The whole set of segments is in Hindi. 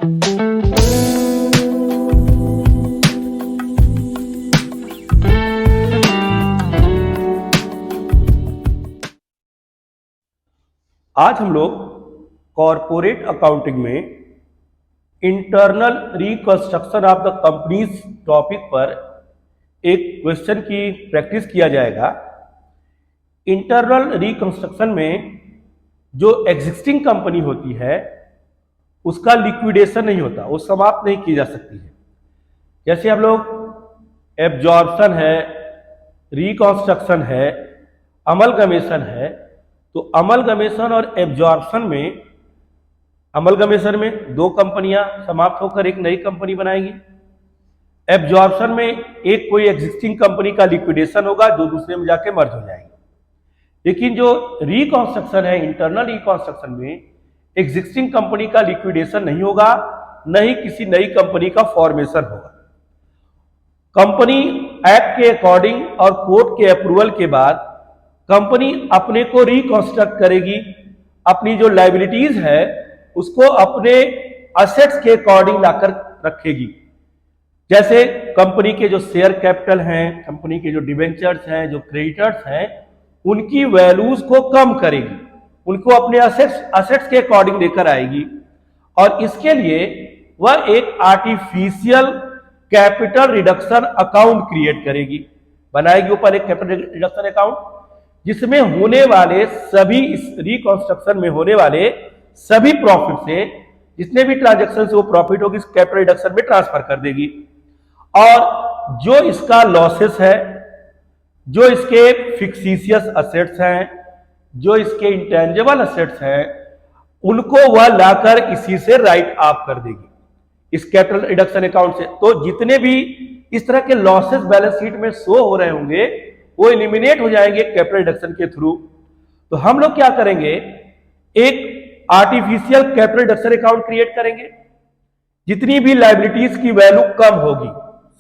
आज हम लोग कॉरपोरेट अकाउंटिंग में internal reconstruction of the companies topic पर एक क्वेश्चन की प्रैक्टिस किया जाएगा। इंटरनल रिकंस्ट्रक्शन में जो एग्जिस्टिंग कंपनी होती है उसका लिक्विडेशन नहीं होता, वो समाप्त नहीं की जा सकती है। जैसे हम लोग एब्जॉर्प्शन है, रिकंस्ट्रक्शन है, अमलगमेशन है, तो अमलगमेशन और एब्जॉर्प्शन में, अमलगमेशन में दो कंपनियां समाप्त होकर एक नई कंपनी बनाएगी। एब्जॉर्प्शन में एक कोई एग्जिस्टिंग कंपनी का लिक्विडेशन होगा जो दूसरे में जाके मर्ज हो जाएगी। लेकिन जो रिकंस्ट्रक्शन है, इंटरनल रिकंस्ट्रक्शन में एग्जिस्टिंग कंपनी का लिक्विडेशन नहीं होगा, न ही किसी नई कंपनी का फॉर्मेशन होगा। कंपनी एक्ट के अकॉर्डिंग और कोर्ट के अप्रूवल के बाद कंपनी अपने को रिकंस्ट्रक्ट करेगी, अपनी जो लायबिलिटीज है उसको अपने असेट्स के अकॉर्डिंग लाकर रखेगी। जैसे कंपनी के जो शेयर कैपिटल हैं, कंपनी के जो डिबेंचर्स हैं, जो क्रेडिटर्स हैं, उनकी वैल्यूज को कम करेगी, उनको अपने असेट्स के अकॉर्डिंग लेकर आएगी। और इसके लिए वह एक artificial capital reduction account create करेगी, बनाएगी ऊपर एक कैपिटल रिडक्शन अकाउंट, जिसमें होने वाले सभी, इस रिकंस्ट्रक्शन में होने वाले सभी प्रॉफिट से, जितने भी ट्रांजैक्शन से वो प्रॉफिट होगी, इस कैपिटल रिडक्शन में ट्रांसफर कर देगी। और जो इसका लॉसेस है, जो इसके फिक्सिशियस असेट्स हैं, जो इसके इंटेंजिबल असेट्स हैं, उनको वह लाकर इसी से राइट ऑफ कर देगी, इस कैपिटल रिडक्शन अकाउंट से। तो जितने भी इस तरह के लॉसेस बैलेंस शीट में शो हो रहे होंगे वो एलिमिनेट हो जाएंगे कैपिटल रिडक्शन के थ्रू। तो हम लोग क्या करेंगे, एक artificial capital reduction account create करेंगे। जितनी भी लायबिलिटीज की वैल्यू कम होगी,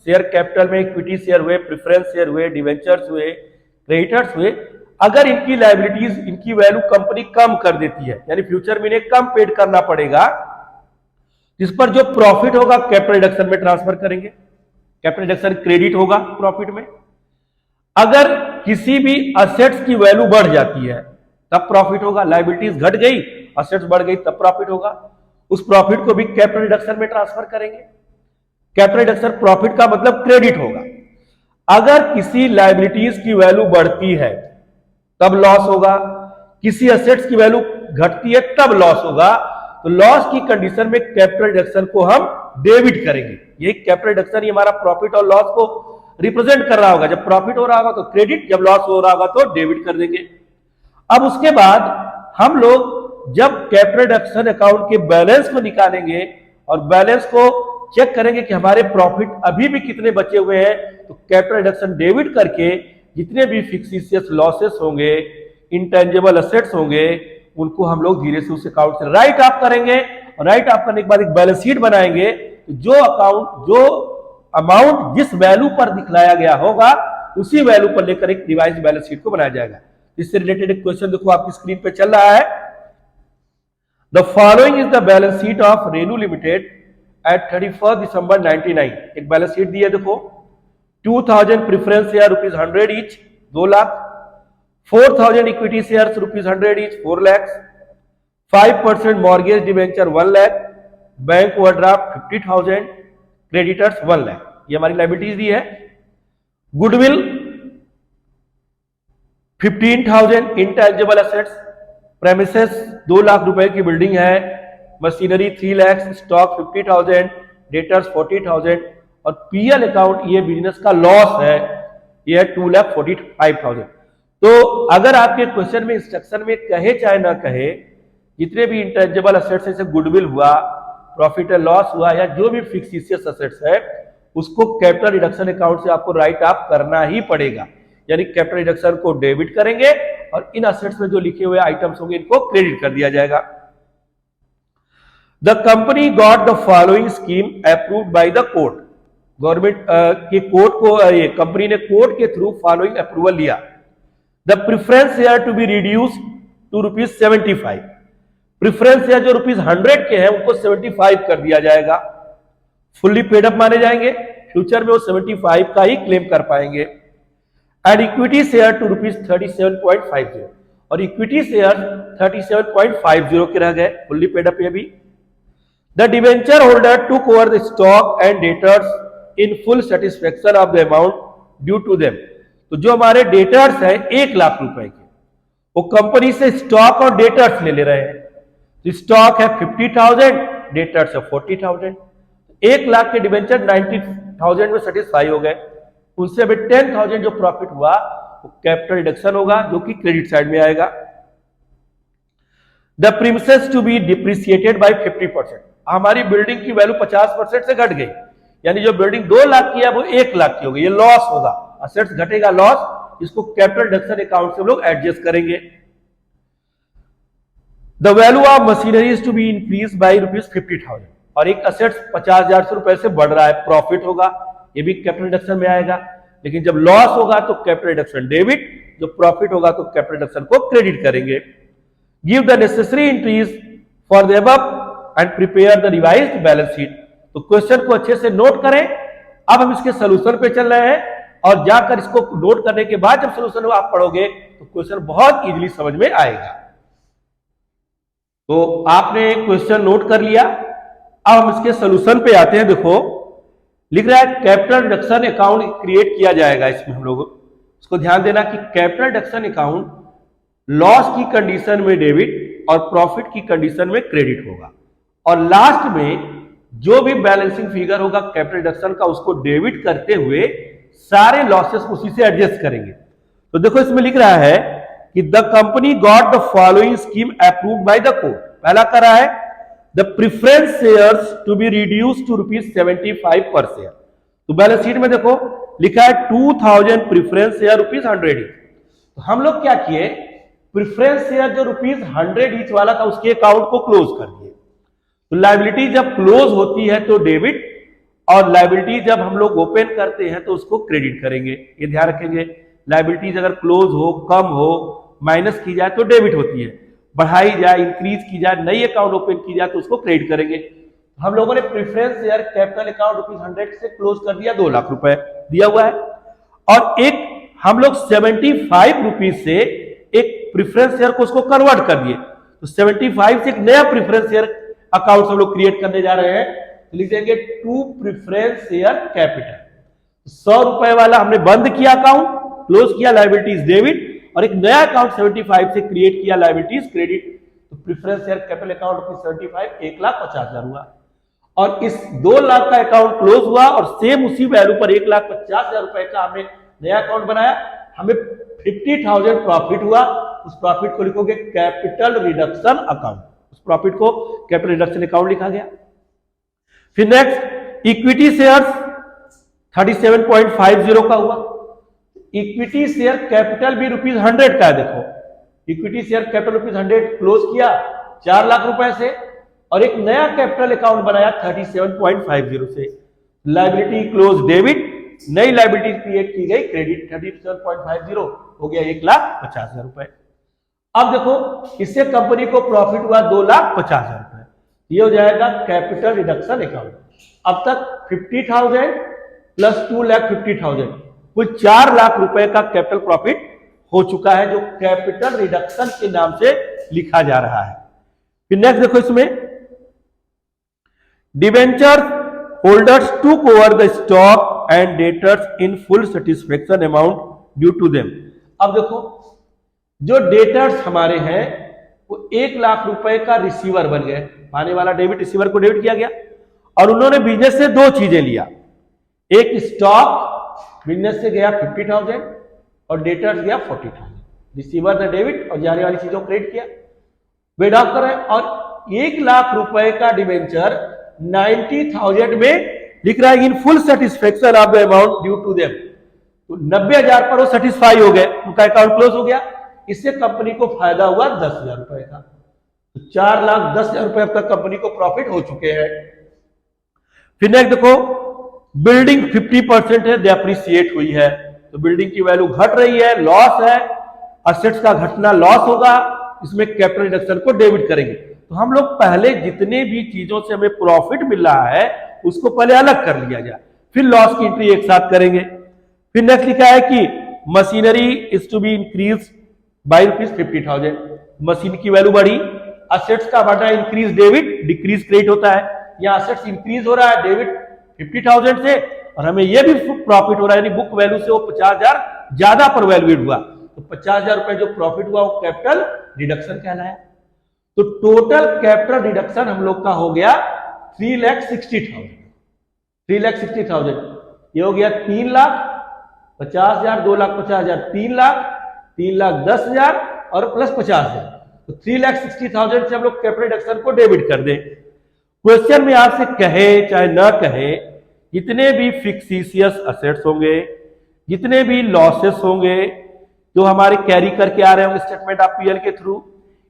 शेयर कैपिटल में इक्विटी शेयर हुए, प्रेफरेंस शेयर हुए, डिवेंचर्स हुए, क्रेडिटर्स हुए, अगर इनकी लायबिलिटीज, इनकी वैल्यू कंपनी कम कर देती है, यानी फ्यूचर में इन्हें कम पेड करना पड़ेगा, जिस पर जो प्रॉफिट होगा कैपिटल रिडक्शन में ट्रांसफर करेंगे, कैपिटल रिडक्शन क्रेडिट होगा प्रॉफिट में। अगर किसी भी असेट्स की वैल्यू बढ़ जाती है तब प्रॉफिट होगा, लायबिलिटीज घट गई, असेट्स बढ़ गई, तब प्रॉफिट होगा। उस प्रॉफिट को भी कैपिटल रिडक्शन में ट्रांसफर करेंगे। कैपिटल रिडक्शन प्रॉफिट का मतलब क्रेडिट होगा। अगर किसी लायबिलिटीज की वैल्यू बढ़ती है तब लॉस होगा, किसी असेट्स की वैल्यू घटती है तब लॉस होगा। तो लॉस की कंडीशन में कैपिटल रिडक्शन को हम डेबिट करेंगे। ये कैपिटल रिडक्शन ही हमारा प्रॉफिट और लॉस को रिप्रेजेंट कर रहा होगा। जब प्रॉफिट हो रहा होगा तो क्रेडिट, जब लॉस हो रहा होगा तो डेबिट कर देंगे। अब उसके बाद हम लोग जब कैपिटल रिडक्शन अकाउंट के बैलेंस को निकालेंगे और बैलेंस को चेक करेंगे कि हमारे प्रॉफिट अभी भी कितने बचे हुए हैं, तो कैपिटल रिडक्शन डेबिट करके जितने भी फिक्सिशियस लॉसेस होंगे, इंटेंजिबल असेट्स होंगे, उनको हम लोग धीरे से उस अकाउंट से राइट ऑफ करेंगे। और राइट ऑफ करने के बाद एक बैलेंस शीट बनाएंगे। जो अकाउंट, जो अमाउंट जिस वैल्यू पर दिखलाया गया होगा उसी वैल्यू पर लेकर एक रिवाइज बैलेंस शीट को बनाया जाएगा। इससे रिलेटेड एक क्वेश्चन देखो आपकी स्क्रीन पे चल रहा है। The following is the balance sheet of Renu limited at 31 December 99। एक बैलेंस शीट दी है देखो। 2000 preference share ₹100 each 2 lakh, 4000 equity shares ₹100 each 4 lakh, 5% mortgage debenture 1 lakh, bank overdraft 50,000, creditors 1 lakh. ये हमारी लायबिलिटीज दी है। Goodwill 15,000, intangible assets, premises 2 lakh रुपए की बिल्डिंग है, मशीनरी 3 लाख, स्टॉक 50,000, डेटर्स 40,000 और पीएल अकाउंट ये बिजनेस का लॉस है, ये है 2,45,000। तो अगर आपके क्वेश्चन में, इंस्ट्रक्शन में कहे चाहे ना कहे, जितने भी इंटेंजिबल असेट्स जैसे गुडविल हुआ, प्रॉफिट एंड लॉस हुआ, या जो भी फिक्सिशियस असेट्स है, उसको कैपिटल रिडक्शन अकाउंट से आपको राइट ऑफ करना ही पड़ेगा। यानी कैपिटल रिडक्शन को डेबिट करेंगे और इन असेट्स में जो लिखे हुए आइटम्स होंगे इनको क्रेडिट कर दिया जाएगा। The company got the following scheme approved by the court. Government के कोर्ट को, ये कंपनी ने कोर्ट के थ्रू फॉलोइंग अप्रूवल लिया। The preference share to be reduced to ₹75। Preference share जो ₹100 के हैं उनको 75 कर दिया जाएगा, फुल्ली पेड अप माने जाएंगे, फ्यूचर में वो 75 का ही क्लेम कर पाएंगे। एंड इक्विटी शेयर टू ₹37.50 और इक्विटी शेयर 37.50 के रह गए, फुल्ली पेड अप ये भी। The debenture holder took over the stock and debtors in full satisfaction of the amount due to them. तो जो हमारे डेटर्स हैं 1 लाख रुपए के, वो कंपनी से स्टॉक और डेटर्स ले रहे हैं। तो स्टॉक है 50,000, डेटर्स है 40,000, 1 लाख के डिवेंचर 90,000 में सेटिस्फाई हो गए। उनसे अभी 10,000 जो प्रॉफिट हुआ वो कैपिटल रिडक्शन होगा, जो कि क्रेडिट साइड में आएगा। The premises to be depreciated by 50%। हमारी बिल्डिंग की वैल्यू 50% से घट गई, यानी जो बिल्डिंग 2 लाख की है वो 1 लाख की हो गई, ये लॉस होगा, असेट्स घटेगा, लॉस, इसको कैपिटल रिडक्शन अकाउंट से हम लोग एडजस्ट करेंगे। The value of machinery is to be increase by ₹50,000 और एक असेट्स 50,000 रुपए से बढ़ रहा है, प्रॉफिट होगा, ये भी कैपिटल रिडक्शन में आएगा। लेकिन जब लॉस होगा तो कैपिटल रिडक्शन डेबिट, जो प्रॉफिट होगा तो कैपिटल रिडक्शन को क्रेडिट करेंगे। Give the necessary entries for the above and prepare the revised balance sheet. तो क्वेश्चन को अच्छे से नोट करें। अब हम इसके सोल्यूशन पे चल रहे हैं और जाकर इसको नोट करने के बाद जब सोल्यूशन आप पढ़ोगे तो क्वेश्चन बहुत इजीली समझ में आएगा। तो आपने क्वेश्चन नोट कर लिया, अब हम इसके सोल्यूशन पे आते हैं। देखो लिख रहा है कैपिटल रिडक्शन अकाउंट क्रिएट किया जाएगा। इसमें हम लोग इसको ध्यान देना कि कैपिटल रिडक्शन अकाउंट लॉस की कंडीशन में डेबिट और प्रॉफिट की कंडीशन में क्रेडिट होगा, और लास्ट में जो भी बैलेंसिंग फिगर होगा कैपिटल रिडक्शन का उसको डेबिट करते हुए सारे लॉसेस उसी से एडजस्ट करेंगे। तो देखो इसमें लिख रहा है कि the company got the following scheme approved by the court. पहला कर रहा है the preference shares to be reduce to ₹75 per share. तो बैलेंस शीट में देखो लिखा है 2000 प्रिफरेंस शेयर ₹100 ईच। तो हम लोग क्या किए, प्रिफरेंस शेयर जो ₹100 ईच वाला था उसके अकाउंट को क्लोज कर दिए। तो लायबिलिटी जब क्लोज होती है तो डेबिट, और लायबिलिटी जब हम लोग ओपन करते हैं तो उसको क्रेडिट करेंगे। ये ध्यान रखेंगे, लायबिलिटीज अगर क्लोज हो, कम हो, माइनस की जाए तो डेबिट होती है, बढ़ाई जाए, इंक्रीज की जाए, नई अकाउंट ओपन की जाए तो उसको क्रेडिट करेंगे। हम लोगों ने प्रेफरेंस शेयर कैपिटल अकाउंट ₹100 से क्लोज कर दिया, 2 लाख रुपए दिया हुआ है, और एक हम लोग 75 रुपीज से एक प्रेफरेंस शेयर को उसको कन्वर्ट कर दिए। तो 75 से एक नया प्रेफरेंस शेयर अकाउंट हम लोग क्रिएट करने जा रहे हैं। तो लिख देंगे टू प्रेफरेंस शेयर कैपिटल। 100 रुपए वाला हमने बंद किया अकाउंट, क्लोज किया, लायबिलिटीज डेबिट, और एक नया अकाउंट 75 से क्रिएट किया, लायबिलिटीज क्रेडिट। तो प्रेफरेंस शेयर कैपिटल अकाउंट ₹75 1,50,000 हुआ, और इस 2 लाख का अकाउंट क्लोज हुआ और सेम उसी वैल्यू पर 1,50,000 रुपए का हमने नया अकाउंट बनाया। हमें 50,000 प्रॉफिट हुआ, उस प्रॉफिट को लिखोगे कैपिटल रिडक्शन अकाउंट, उस प्रॉफिट को कैपिटल रिडक्शन अकाउंट लिखा गया। फिर नेक्स्ट इक्विटी शेयर्स 37.50 का हुआ। इक्विटी शेयर कैपिटल भी ₹100 का है। देखो इक्विटी शेयर कैपिटल ₹100 क्लोज किया 4 लाख रुपए से, और एक नया कैपिटल अकाउंट बनाया 37.50 से। लायबिलिटी क्लोज डेबिट, नई लायबिलिटी क्रिएट की गई क्रेडिट, 37.50 हो गया 1,50,000 रुपए। अब देखो इससे कंपनी को प्रॉफिट हुआ 2,50,000 रुपए, ये हो जाएगा कैपिटल रिडक्शन अकाउंट। अब तक 50,000 प्लस 2,50,000 कुल 4 लाख रुपए का कैपिटल प्रॉफिट हो चुका है, जो कैपिटल रिडक्शन के नाम से लिखा जा रहा है। फिर नेक्स्ट देखो इसमें debenture holders took over the stock and debtors in full satisfaction amount due to them. अब देखो जो डेटर्स हमारे हैं वो 1 लाख रुपए का रिसीवर बन गए, पाने वाला डेबिट, रिसीवर को डेबिट किया गया, और उन्होंने बिजनेस से 2 चीजें लिया, एक स्टॉक बिजनेस से गया 50,000 और डेटर्स गया 40,000। रिसीवर ने डेबिट और जाने वाली चीजों को क्रेडिट किया, वेड ऑफ करें, और 1 लाख रुपए का डिवेंचर 90,000 में लिख रहा है in full satisfaction of the amount due to them. तो 90,000 पर वो सेटिस्फाई हो गए, उनका अकाउंट क्लोज हो गया। इससे कंपनी को फायदा हुआ 10,000 रुपए का। तो 4,10,000 रुपए अब तक कंपनी को प्रॉफिट हो चुके हैं। फिर नेक्स्ट देखो बिल्डिंग 50% है, डेप्रिसिएट हुई है, तो बिल्डिंग की वैल्यू घट रही है, लॉस है, असेट्स का घटना लॉस होगा, इसमें कैपिटल रिडक्शन को डेबिट करेंगे। तो हम लोग पहले जितने भी चीजों से हमें प्रॉफिट मिल रहा है उसको पहले अलग कर लिया जाए, फिर लॉस की एंट्री एक साथ करेंगे। फिर नेक्स्ट लिखा है कि machinery is to be increase by ₹50,000। Machine की वैल्यू बढ़ी, असेट्स का बढ़ रहा है, इंक्रीज डेबिट डिक्रीज क्रेडिट होता है। यहाँ असेट्स इंक्रीज हो रहा है डेबिट 50,000 से, और हमें यह भी प्रॉफिट हो रहा है, यानी बुक वैल्यू से वो 50,000 ज्यादा पर वैल्यूएट हुआ, तो 50,000 रुपए जो प्रॉफिट हुआ वो कैपिटल डिडक्शन कहलाया। तो टोटल कैपिटल डिडक्शन हम लोग का हो गया 3,60,000। 3,60,000 ये हो गया 3,50,000, 2,50,000, 3,00,000, 3,10,000 और प्लस 50,000, तो 3,60,000 से हम लोग कैपिटल डिडक्शन को डेबिट कर दें। क्वेश्चन में आपसे कहे चाहे ना कहे, जितने भी फिक्सिशियस असेट्स होंगे, जितने भी लॉसेस होंगे जो हमारे कैरी करके आ रहे होंगे स्टेटमेंट ऑफ पीएल के थ्रू,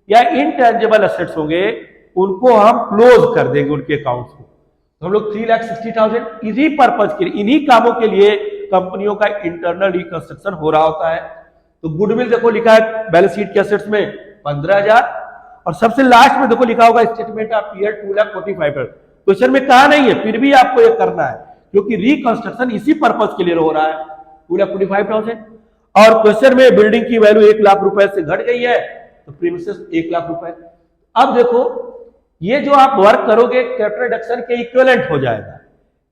या इनटेंजिबल असेट्स होंगे, उनको हम क्लोज कर देंगे उनके अकाउंट्स को। तो हम लोग 3,60,000 इसी पर्पज के लिए, इन्हीं कामों के लिए कंपनियों का इंटरनल रिकंस्ट्रक्शन हो रहा होता है। तो गुडविल देखो लिखा है बैलेंस शीट के असेट्स में 15,000, और सबसे लास्ट में देखो लिखा होगा स्टेटमेंट ऑफ पीएल 2,45,000। क्वेश्चन में कहा नहीं है, फिर भी आपको ये करना है क्योंकि रिकंस्ट्रक्शन इसी पर्पज के लिए हो रहा है, 2,45,000। और क्वेश्चन में बिल्डिंग की वैल्यू 1,00,000 रुपए से घट गई है, तो प्रीमिसेस 1,00,000 रुपए। अब देखो ये जो आप वर्क करोगे कैपिटल डिडक्शन के इक्विवेलेंट हो जाएगा,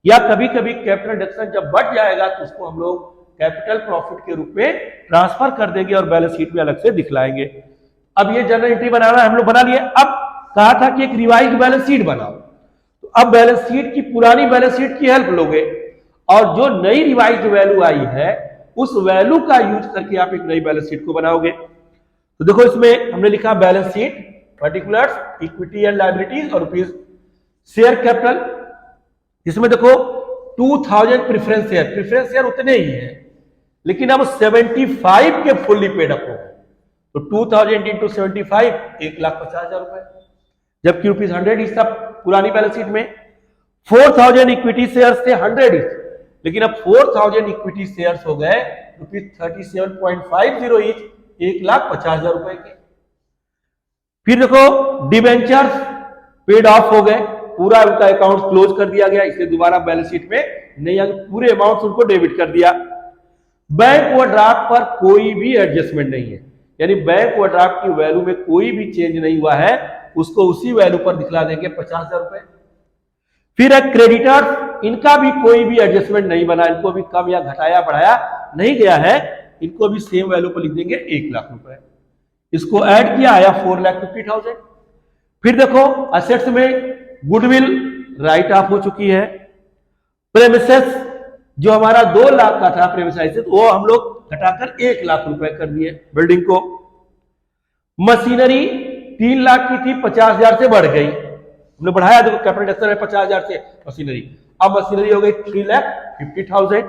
या कभी कभी कैपिटल डिडक्शन जब बढ़ जाएगा तो उसको हम लोग कैपिटल प्रॉफिट के रूप में ट्रांसफर कर देंगे और बैलेंस शीट में अलग से दिखलाएंगे। अब ये जनरल एंट्री बनाना हम लोग बना लिए। अब कहा था कि एक रिवाइज्ड बैलेंस शीट बनाओ, तो अब बैलेंस शीट की पुरानी बैलेंस शीट की हेल्प लोगे, और जो नई रिवाइज्ड वैल्यू आई है उस वैल्यू का यूज करके आप एक नई बैलेंस शीट को बनाओगे। तो देखो इसमें हमने लिखा balance sheet, particulars, equity and liabilities और रुपीज शेयर कैपिटल। इसमें देखो 2,000 प्रेफरेंस शेयर उतने ही है, लेकिन अब 75 के फुल्ली पेड अप हो गए, तो 2,000 इंटू 75 1,50,000 रुपए, जबकि ₹100 इस था पुरानी बैलेंस शीट में। 4,000 इक्विटी शेयर थे 100 इच, लेकिन अब 4,000 इक्विटी शेयर्स हो गए ₹37.50 इच, 1,50,000 रुपए के। फिर देखो डिबेंचर्स पेड ऑफ हो गए, पूरा उनका अकाउंट क्लोज कर दिया गया, इसलिए दोबारा बैलेंस शीट में नहीं आगे, पूरे अमाउंट उनको डेबिट कर दिया। बैंक ओवरड्राफ्ट पर कोई भी एडजस्टमेंट नहीं है, यानी बैंक ओवरड्राफ्ट की वैल्यू में कोई भी चेंज नहीं हुआ है, उसको उसी वैल्यू पर दिखला देंगे 50,000 रुपए। फिर क्रेडिटर्स, इनका भी कोई भी एडजस्टमेंट नहीं बना, इनको भी कम या घटाया बढ़ाया नहीं गया है, इनको भी सेम वैल्यू पर लिख देंगे 1,00,000 रुपए। इसको ऐड किया आया 4,50,000। फिर देखो असेट्स में गुडविल राइट ऑफ हो चुकी है। प्रेमिसेस जो हमारा 2,00,000 का था प्रेमिसाइज, वो हम लोग घटाकर 1,00,000 रुपए कर दिए बिल्डिंग को। मशीनरी 3,00,000 की थी, 50,000 से बढ़ गई, हमने बढ़ाया, देखो कैपिटल डिडक्शन है 50,000 से मशीनरी, अब मशीनरी हो गई 3,50,000।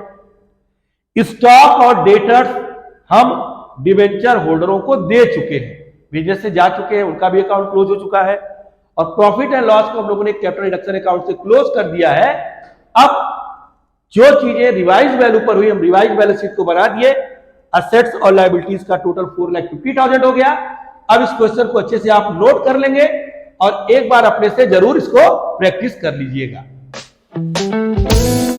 स्टॉक और डेटर्स हम डिवेंचर होल्डरों को दे चुके हैं, बिजनेस से जा चुके हैं, उनका भी अकाउंट क्लोज हो चुका है, और प्रॉफिट एंड लॉस को हम लोगों ने कैपिटल डिडक्शन अकाउंट से क्लोज कर दिया है। अब जो चीजें रिवाइज वैल्यू पर हुई, हम रिवाइज बैलेंस शीट को बना दिए। असेट्स और लायबिलिटीज का टोटल 4,50,000 हो गया। अब इस क्वेश्चन को अच्छे से आप नोट कर लेंगे और एक बार अपने से जरूर इसको प्रैक्टिस कर लीजिएगा।